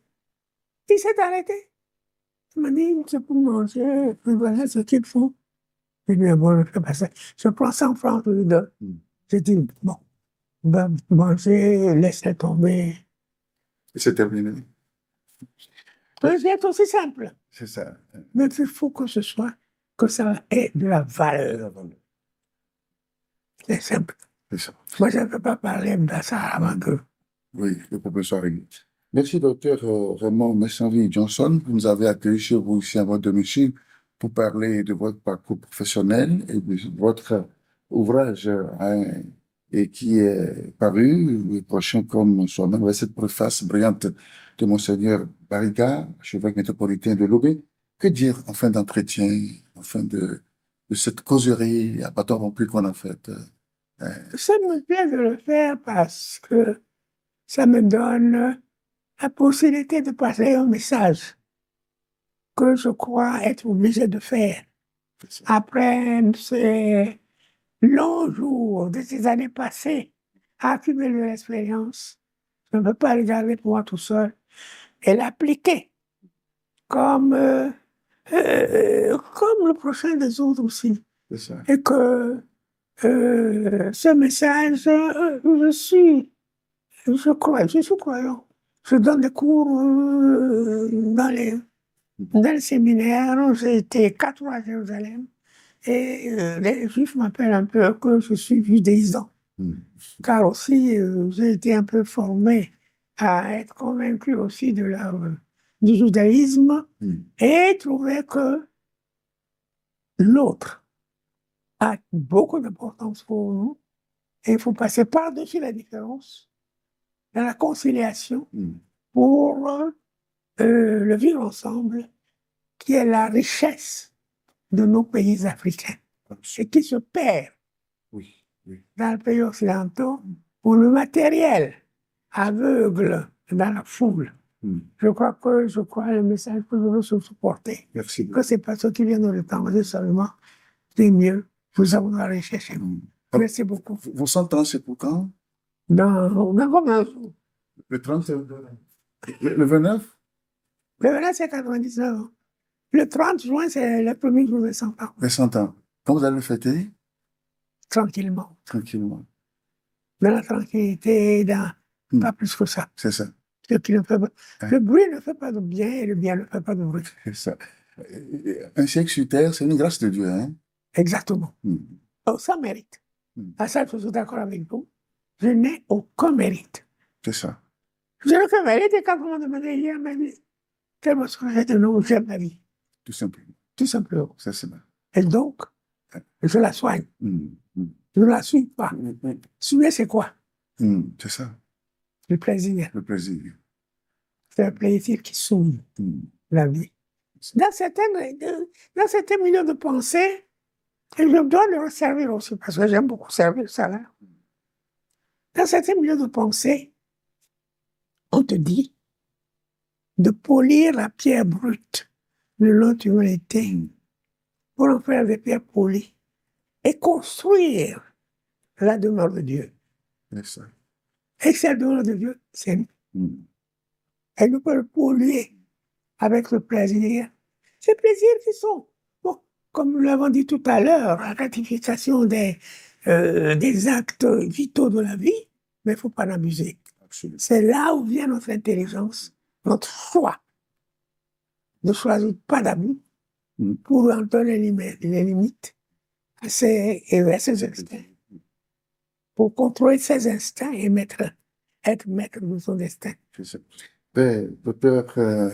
Il s'est arrêté. Il m'a dit, c'est pour manger, puis voilà ce qu'il faut. J'ai dit, bon, je ne fais pas ça. Je prends 100 francs, je lui donne. J'ai dit, bon, va manger, laisse-le tomber. Et c'est terminé. C'est aussi simple. C'est ça. Mais il faut que ce soit, que ça ait de la valeur. C'est simple. C'est ça. Moi, je ne peux pas parler de ça avant que. Oui, le professeur Rémy. Merci, docteur Raymond Messanvi Johnson. Vous nous avez accueillis chez vous ici à votre domicile pour parler de votre parcours professionnel et de votre ouvrage et qui est paru le prochain comme son nom, avec cette préface brillante de Monseigneur Barriga, archevêque métropolitain de Lobé. Que dire en fin d'entretien, en fin de cette causerie à bâton rompu qu'on a faite? Ça me plaît de le faire parce que ça me donne la possibilité de passer un message que je crois être obligé de faire. Après ces longs jours de ces années passées à accumuler de l'expérience, je ne peux pas le garder pour moi tout seul et l'appliquer comme le prochain des autres aussi. C'est ça. Et que ce message, je suis croyant. Je donne des cours dans le séminaire. J'ai été 4 fois à Jérusalem. Et les Juifs m'appellent un peu que je suis judaïsant. Car aussi, j'ai été un peu formé à être convaincu aussi du judaïsme et trouver que l'autre a beaucoup d'importance pour nous. Et il faut passer par-dessus la différence dans la conciliation pour le vivre ensemble, qui est la richesse de nos pays africains et qui se perd dans les pays occidentaux pour le matériel aveugle dans la foule. Je crois le message que je veux supporter. Merci. Que ce n'est pas ce qui vient dans le temps, seulement, c'est mieux. Nous avons la richesse chez nous. Merci beaucoup. Vos 100 ans, c'est pour quand? Dans combien de jours? Le 30, le 29? Le 29, c'est 99 ans. Le 30 juin, c'est le premier jour de 100 ans. Les 100 ans. Quand vous allez le fêter? Tranquillement. Tranquillement. Dans la tranquillité, pas plus que ça. C'est ça. Le bruit ne fait pas de bien et le bien ne fait pas de bruit. C'est ça. Un siècle sur terre, c'est une grâce de Dieu, hein? Exactement. Oh, ça mérite. À ça, je suis d'accord avec vous. Je n'ai aucun mérite. C'est ça. Je n'ai aucun mérite et quand on m'a demandé hier ma vie, quel mot serait de nom, j'aime ma vie. Tout simplement. Tout simplement. Ça, c'est bien. Et donc, je la soigne. Je ne la suis pas. Soigner, c'est quoi? C'est ça. Le plaisir. Le plaisir. C'est un plaisir qui soigne la vie. Dans certains milieux de pensée, et je dois le servir aussi, parce que j'aime beaucoup servir ça là. Dans certains milieux de pensée, on te dit de polir la pierre brute de notre humanité pour en faire des pierres polies et construire la demeure de Dieu. C'est ça. Et cette demeure de Dieu, c'est nous. Et nous pouvons le polluer avec le plaisir. Ces plaisirs qui sont, bon, comme nous l'avons dit tout à l'heure, la gratification des actes vitaux de la vie, mais il ne faut pas en abuser. C'est là où vient notre intelligence, notre choix de choisir pas d'abus pour en donner les limites à ces instincts. Pour contrôler ses instincts et être maître de son destin. Docteur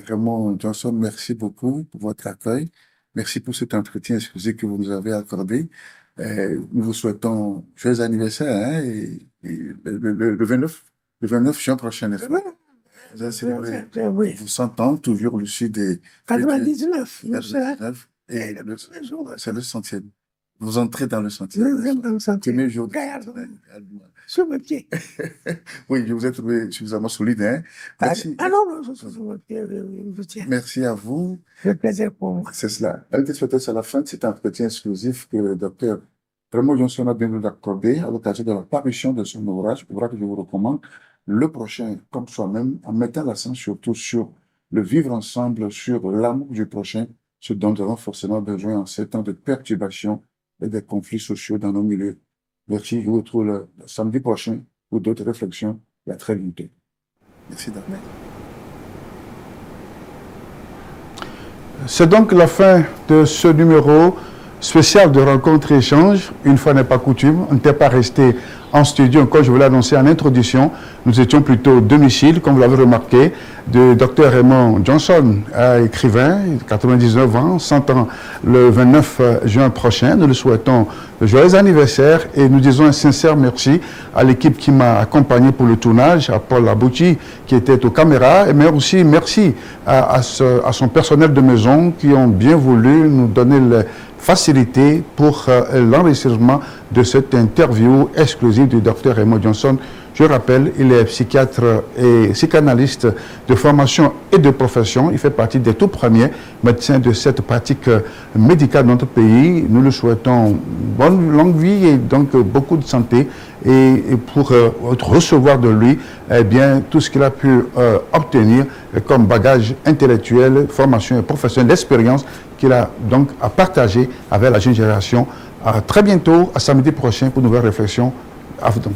Raymond Johnson, merci beaucoup pour votre accueil. Merci pour cet entretien exclusif que vous nous avez accordé. Nous vous souhaitons joyeux anniversaire, hein, et le 29 juin prochain, n'est-ce pas? Vous allez célébrer vos 100 ans, toujours le sud des... 99. Et c'est le 100e. Vous entrez dans le sentier. Je rentre dans le sentier. Premier jour. Regarde, sur mes pieds. Oui, je vous ai trouvé suffisamment solide. Hein? Merci. Ah non, non, sur mes pieds, je tiens. Merci à vous. C'est un plaisir pour moi. C'est cela. Amis téléspectateurs, à la fin de cet entretien exclusif que le docteur Raymond Johnson a bien nous accordé à l'occasion de la parution de son ouvrage que je vous recommande, le prochain comme soi-même, en mettant l'accent surtout sur le vivre ensemble, sur l'amour du prochain, ce dont nous avons forcément besoin en ces temps de perturbation et de conflits sociaux dans nos milieux. Merci, je vous retrouve le samedi prochain pour d'autres réflexions et à très bientôt. Merci d'être. C'est donc la fin de ce numéro spécial de rencontre et échange. Une fois n'est pas coutume, on n'était pas resté en studio, comme je vous l'ai annoncé en introduction. Nous étions plutôt au domicile, comme vous l'avez remarqué, de Dr Raymond Johnson, écrivain, 99 ans, 100 ans le 29 juin prochain. Nous lui souhaitons de joyeux anniversaire et nous disons un sincère merci à l'équipe qui m'a accompagné pour le tournage, à Paul Abouti qui était aux caméras, mais aussi merci à son personnel de maison qui ont bien voulu nous donner les facilités pour l'enregistrement de cette interview exclusive du Dr Raymond Johnson. Je rappelle, il est psychiatre et psychanalyste de formation et de profession. Il fait partie des tout premiers médecins de cette pratique médicale dans notre pays. Nous lui souhaitons bonne longue vie et donc beaucoup de santé et pour recevoir de lui bien, tout ce qu'il a pu obtenir comme bagage intellectuel, formation et professionnelle, l'expérience qu'il a donc à partager avec la jeune génération. À très bientôt, à samedi prochain pour une nouvelle réflexion. À vous donc.